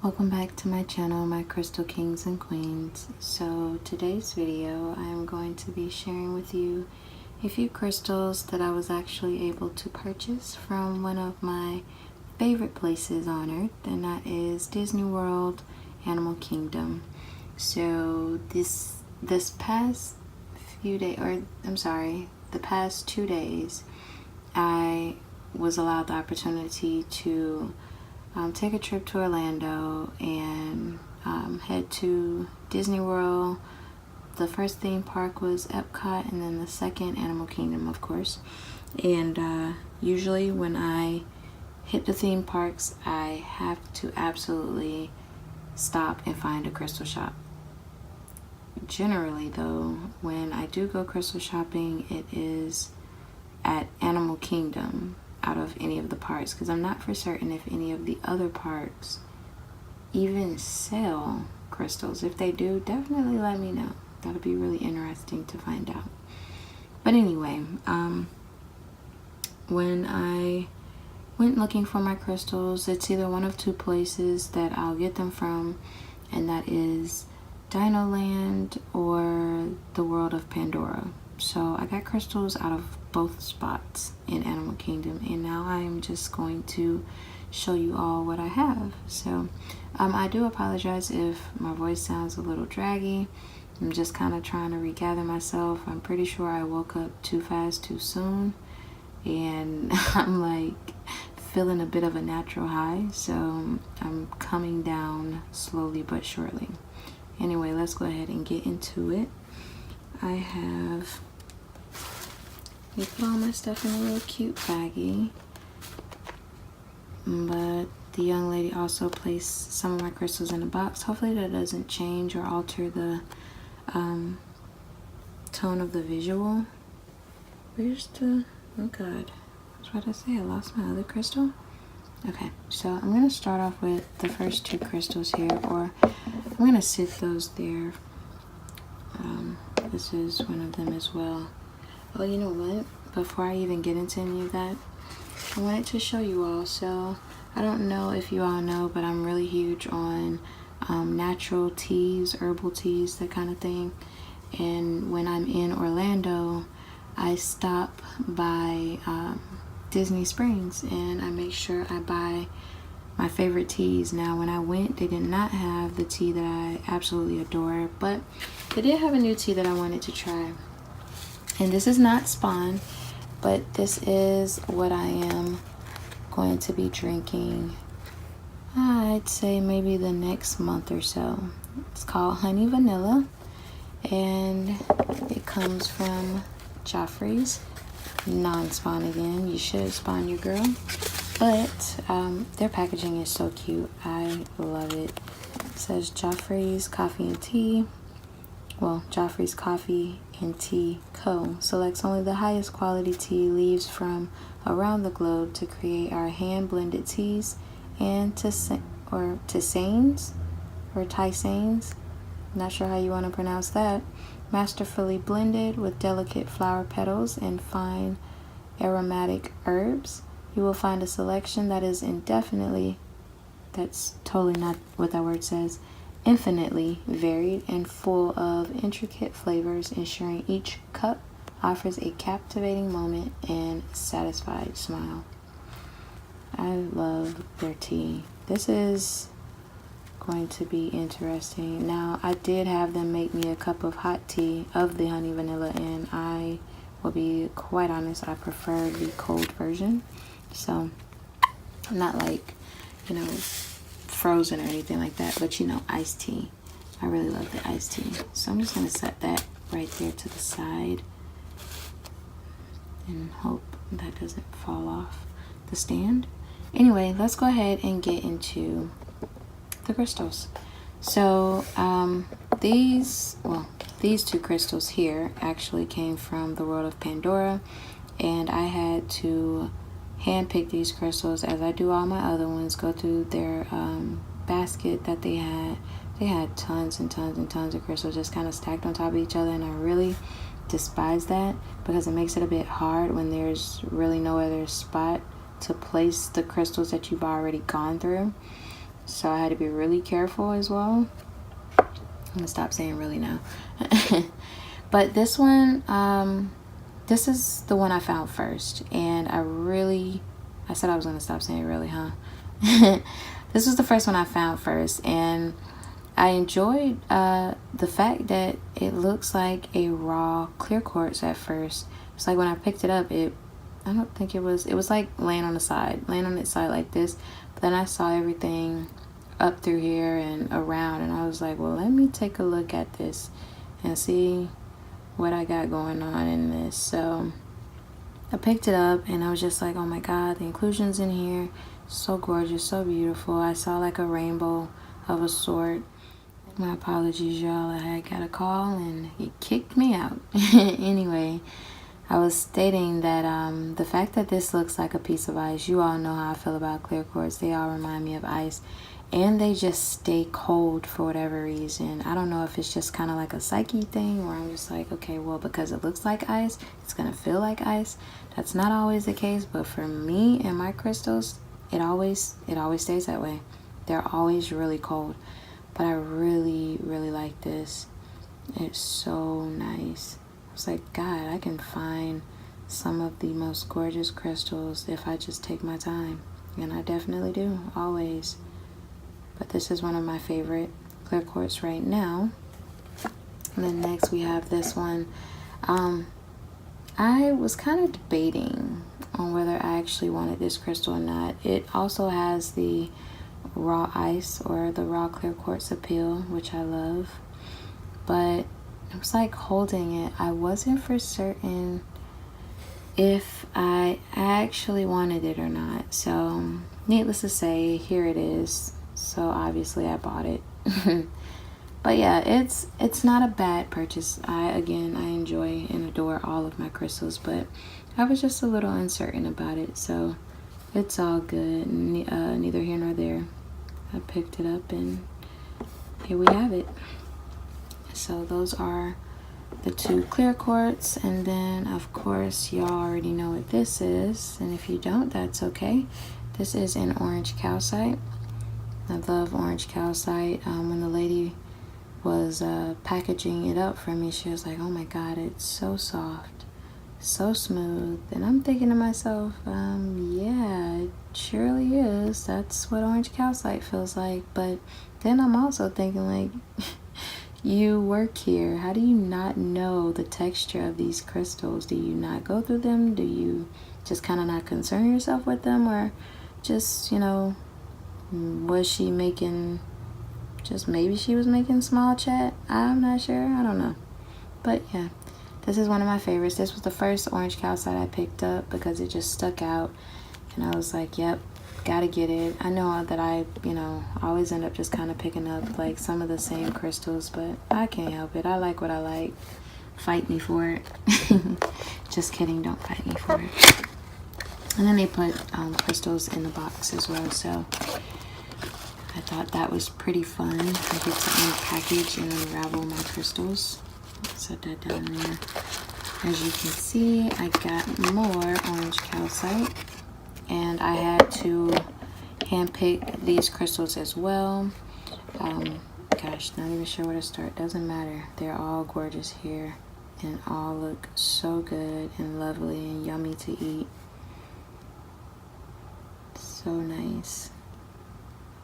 Welcome back to my channel, my crystal kings and queens. So today's video I am going to be sharing with you a few crystals that I was actually able to purchase from one of my favorite places on earth, and that is Disney World, Animal Kingdom. So this past few days, or I'm sorry, the past 2 days, I was allowed the opportunity to take a trip to Orlando and head to Disney World. The first theme park was Epcot, and then the second Animal Kingdom, of course. And usually when I hit the theme parks, I have to absolutely stop and find a crystal shop. Generally though, when I do go crystal shopping, it is at Animal Kingdom out of any of the parks, because I'm not for certain if any of the other parks even sell crystals. If they do, definitely let me know. That'll be really interesting to find out. But anyway, when I went looking for my crystals, it's either one of two places that I'll get them from, and that is Dino Land or the World of Pandora. So I got crystals out of both spots in Animal Kingdom, and now I'm just going to show you all what I have. So I do apologize if my voice sounds a little draggy. I'm just kind of trying to regather myself. I'm pretty sure I woke up too fast too soon, and I'm like feeling a bit of a natural high, so I'm coming down slowly but surely. Anyway, let's go ahead and get into it. I have, you put all my stuff in a little cute baggie, but the young lady also placed some of my crystals in a box. Hopefully that doesn't change or alter the tone of the visual. Where's the, oh god, I was about to say I lost my other crystal. Okay, so I'm going to start off with the first two crystals here, or I'm going to sit those there. This is one of them as well. Oh, you know what? Before I even get into any of that, I wanted to show you all. So I don't know if you all know, but I'm really huge on natural teas, herbal teas, that kind of thing. And when I'm in Orlando, I stop by Disney Springs and I make sure I buy my favorite teas. Now when I went, they did not have the tea that I absolutely adore, but they did have a new tea that I wanted to try. And this is not Spawn, but this is what I am going to be drinking, I'd say maybe the next month or so. It's called Honey Vanilla, and it comes from Joffrey's. Non-Spawn again. You should spawn your girl. But their packaging is so cute. I love it. It says Joffrey's Coffee and Tea. Well, Joffrey's Coffee and Tea Co. selects only the highest quality tea leaves from around the globe to create our hand-blended teas and tisanes, not sure how you want to pronounce that. Masterfully blended with delicate flower petals and fine aromatic herbs. You will find a selection that is that's totally not what that word says, infinitely varied and full of intricate flavors, ensuring each cup offers a captivating moment and satisfied smile. I love their tea. This is going to be interesting. Now, I did have them make me a cup of hot tea of the honey vanilla, and I will be quite honest, I prefer the cold version. So not like, you know, frozen or anything like that, but you know, iced tea. I really love the iced tea. So I'm just going to set that right there to the side and hope that doesn't fall off the stand. Anyway, let's go ahead and get into the crystals. So these two crystals here actually came from the World of Pandora, and I had to hand pick these crystals as I do all my other ones. Go through their basket that they had tons and tons and tons of crystals just kind of stacked on top of each other, and I really despise that because it makes it a bit hard when there's really no other spot to place the crystals that you've already gone through. so I had to be really careful as well. I'm gonna stop saying really now. But this one, this is the one I found first, and I said I was gonna stop saying really, huh? This was the first one I found first, and I enjoyed the fact that it looks like a raw clear quartz at first. It's like when I picked it up, I don't think it was like laying on its side like this. But then I saw everything up through here and around, and I was like, well, let me take a look at this and see what I got going on in this. So I picked it up, and I was just like, oh my god, the inclusions in here, so gorgeous, so beautiful. I saw like a rainbow of a sort. My apologies, y'all. I had got a call and it kicked me out. Anyway, I was stating that the fact that this looks like a piece of ice, you all know how I feel about clear quartz. They all remind me of ice, and they just stay cold for whatever reason. I don't know if it's just kind of like a psyche thing, where I'm just like, okay, well, because it looks like ice, it's gonna feel like ice. That's not always the case, but for me and my crystals, it always stays that way. They're always really cold. But I really, really like this. It's so nice. I was like, God, I can find some of the most gorgeous crystals if I just take my time. And I definitely do, always. But this is one of my favorite clear quartz right now. And then next we have this one. I was kind of debating on whether I actually wanted this crystal or not. It also has the raw ice or the raw clear quartz appeal, which I love, but it was like holding it, I wasn't for certain if I actually wanted it or not. So needless to say, here it is. So obviously I bought it. But yeah, it's not a bad purchase. I enjoy and adore all of my crystals, but I was just a little uncertain about it, so it's all good. Neither here nor there. I picked it up, and here we have it. So those are the two clear quartz, and then of course y'all already know what this is, and if you don't, that's okay. This is an orange calcite. I love orange calcite. When the lady was packaging it up for me, she was like, oh my god, it's so soft, so smooth. And I'm thinking to myself, yeah, it surely is. That's what orange calcite feels like. But then I'm also thinking, like, you work here, how do you not know the texture of these crystals? Do you not go through them? Do you just kind of not concern yourself with them? Or just, you know, was she making, just maybe she was making small chat? I'm not sure, I don't know. But yeah, this is one of my favorites. This was the first orange calcite I picked up because it just stuck out, and I was like, yep, gotta get it. I know that I always end up just kind of picking up like some of the same crystals, but I can't help it. I like what I like. Fight me for it. Just kidding, don't fight me for it. And then they put crystals in the box as well, so I thought that was pretty fun. I get to unpackage and unravel my crystals. Set that down there. As you can see, I got more orange calcite, and I had to handpick these crystals as well. Gosh, not even sure where to start. Doesn't matter. They're all gorgeous here, and all look so good and lovely and yummy to eat. So nice.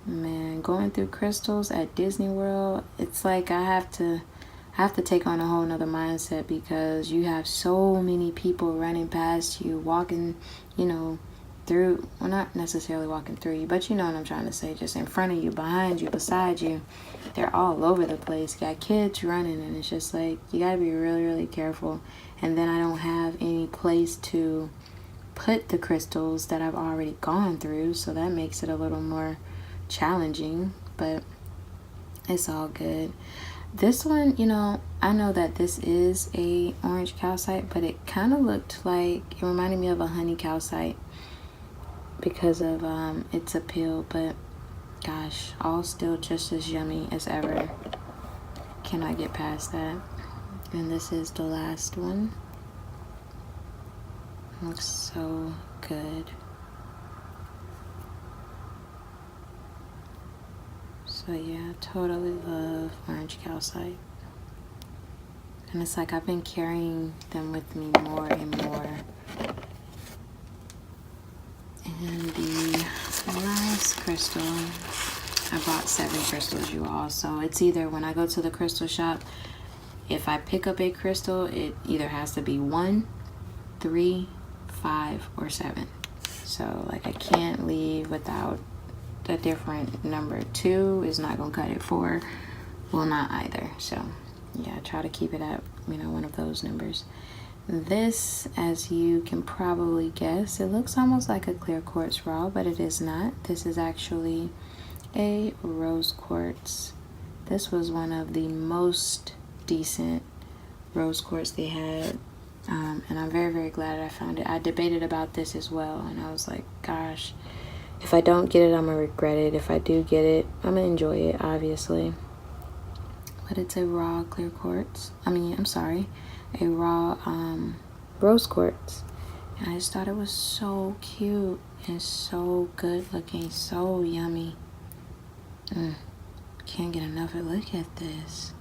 Man, going through crystals at Disney World, it's like I have to take on a whole nother mindset, because you have so many people running past you, walking, through, well, not necessarily walking through you, but you know what I'm trying to say, just in front of you, behind you, beside you. They're all over the place. You got kids running, and it's just like, you gotta be really, really careful. And then I don't have any place to put the crystals that I've already gone through, so that makes it a little more challenging, but it's all good. This one, I know that this is a orange calcite, but it kind of looked like, it reminded me of a honey calcite because of its appeal, but gosh, all still just as yummy as ever. Cannot get past that. And this is the last one. Looks so good. So yeah, totally love orange calcite. And it's like I've been carrying them with me more and more. And the last crystal, I bought 7 crystals, you all. So it's either when I go to the crystal shop, if I pick up a crystal, it either has to be 1, 3, 5, or 7. So like I can't leave without a different number. 2 is not gonna cut it. 4 will not either. So yeah, try to keep it at, you know, one of those numbers. This, as you can probably guess, it looks almost like a clear quartz raw, but it is not. This is actually a rose quartz. This was one of the most decent rose quartz they had, and I'm very, very glad I found it. I debated about this as well, and I was like, gosh, if I don't get it, I'm gonna regret it. If I do get it, I'm gonna enjoy it, obviously. But it's a raw clear quartz. A raw rose quartz. And I just thought it was so cute and so good looking, so yummy. Can't get enough of it. Look at this.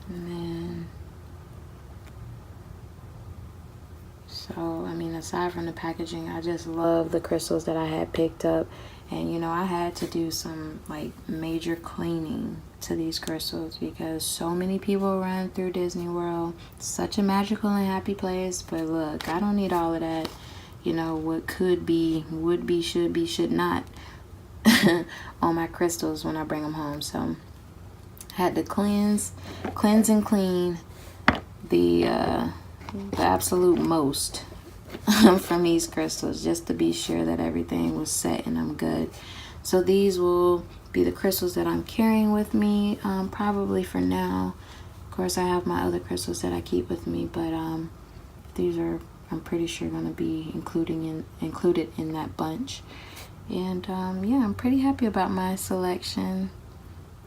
And then, so I mean, aside from the packaging, I just love the crystals that I had picked up. And you know, I had to do some like major cleaning to these crystals because so many people run through Disney World. Such a magical and happy place, but look, I don't need all of that, you know, what could be, would be, should not on my crystals when I bring them home. So I had to cleanse and clean the absolute most from these crystals, just to be sure that everything was set and I'm good. So these will be the crystals that I'm carrying with me, probably for now. Of course, I have my other crystals that I keep with me, but these are, I'm pretty sure, going to be included in that bunch. And yeah, I'm pretty happy about my selection.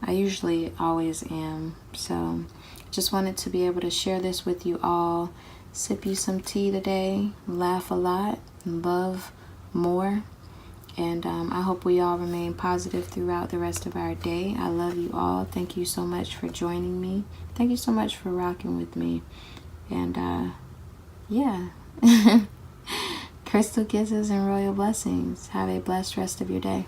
I usually always am. So just wanted to be able to share this with you all. Sip you some tea today, laugh a lot, love more, and I hope we all remain positive throughout the rest of our day. I love you all. Thank you so much for joining me. Thank you so much for rocking with me. And yeah, crystal kisses and royal blessings. Have a blessed rest of your day.